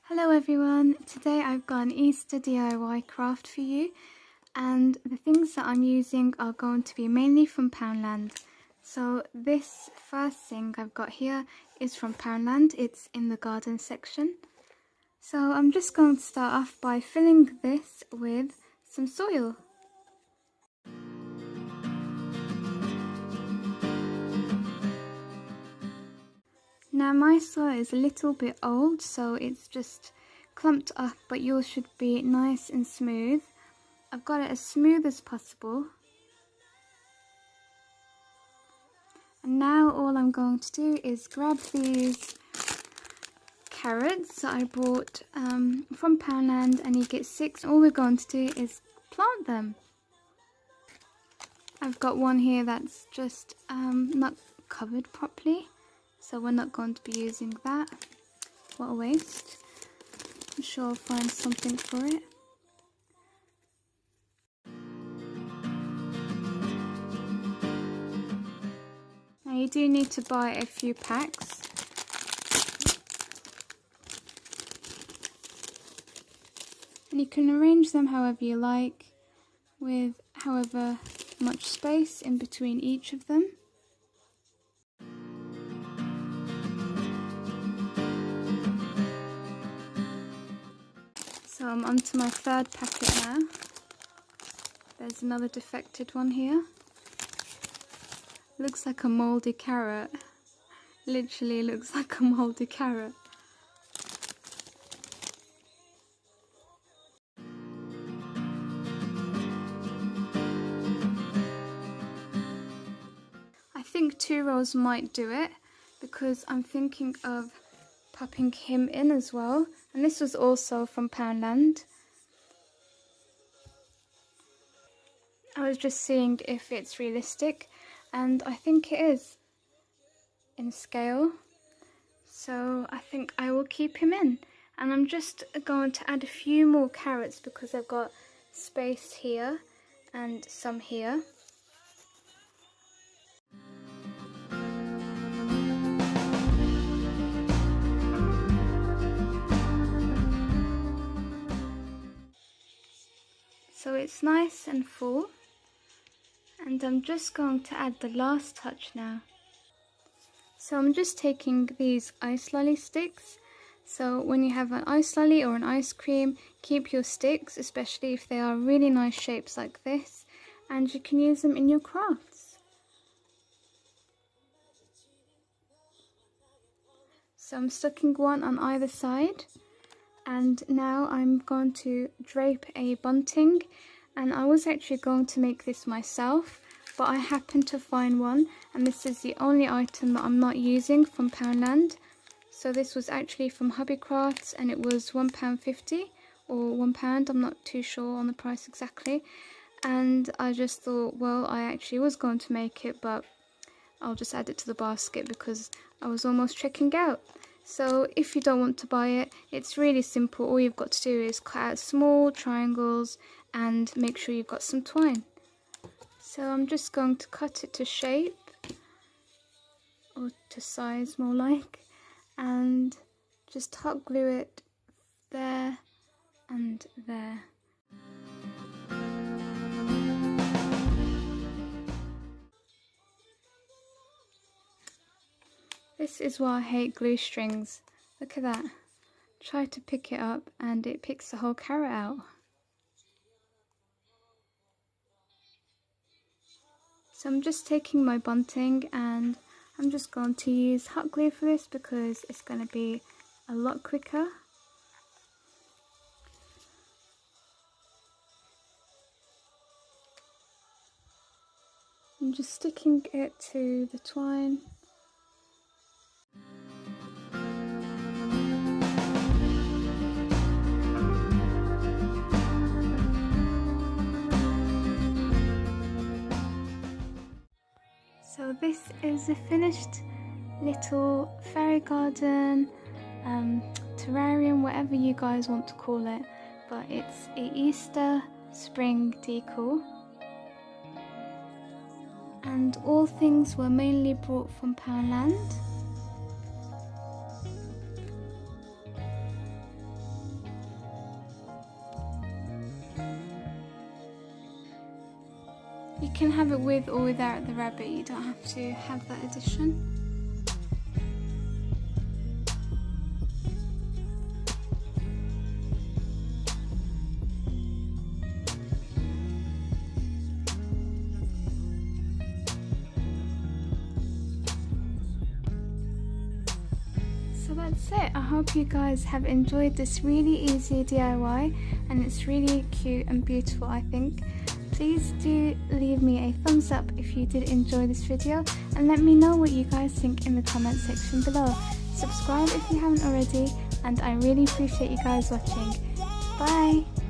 Hello everyone, today I've got an Easter DIY craft for you, and the things that I'm using are going to be mainly from Poundland. So this first thing I've got here is from Poundland. It's in the garden section. So I'm just going to start off by filling this with some soil. Now my soil is a little bit old, so it's just clumped up, but yours should be nice and smooth. I've got it as smooth as possible. And now all I'm going to do is grab these carrots that I bought from Poundland, and you get 6. All we're going to do is plant them. I've got one here that's just not covered properly, so we're not going to be using that. What a waste. I'm sure I'll find something for it. Now you do need to buy a few packs. And you can arrange them however you like, with however much space in between each of them. So I'm on to my third packet now. There's another defected one here. Looks like a mouldy carrot. Literally looks like a mouldy carrot. I think 2 rows might do it, because I'm thinking of popping him in as well, and this was also from Poundland. I was just seeing if it's realistic, and I think it is in scale, so I think I will keep him in. And I'm just going to add a few more carrots because I've got space here and some here. So it's nice and full, and I'm just going to add the last touch now. So I'm just taking these ice lolly sticks. So when you have an ice lolly or an ice cream, keep your sticks, especially if they are really nice shapes like this, and you can use them in your crafts. So I'm sticking one on either side. And now I'm going to drape a bunting, and I was actually going to make this myself, but I happened to find one, and this is the only item that I'm not using from Poundland. So this was actually from Hobbycrafts, and it was £1.50 or £1, I'm not too sure on the price exactly. And I just thought, well, I actually was going to make it, but I'll just add it to the basket because I was almost checking out. So if you don't want to buy it, it's really simple. All you've got to do is cut out small triangles and make sure you've got some twine. So I'm just going to cut it to shape, or to size more like, and just hot glue it there and there. This is why I hate glue strings. Look at that. Try to pick it up and it picks the whole carrot out. So I'm just taking my bunting, and I'm just going to use hot glue for this because it's going to be a lot quicker. I'm just sticking it to the twine. So this is a finished little fairy garden, terrarium, whatever you guys want to call it, but it's a Easter spring decor. and all things were mainly brought from Poundland. You can have it with or without the rabbit, you don't have to have that addition. So that's it. I hope you guys have enjoyed this really easy DIY, and it's really cute and beautiful, I think. Please do leave me a thumbs up if you did enjoy this video, and let me know what you guys think in the comment section below. Subscribe if you haven't already, and I really appreciate you guys watching. Bye!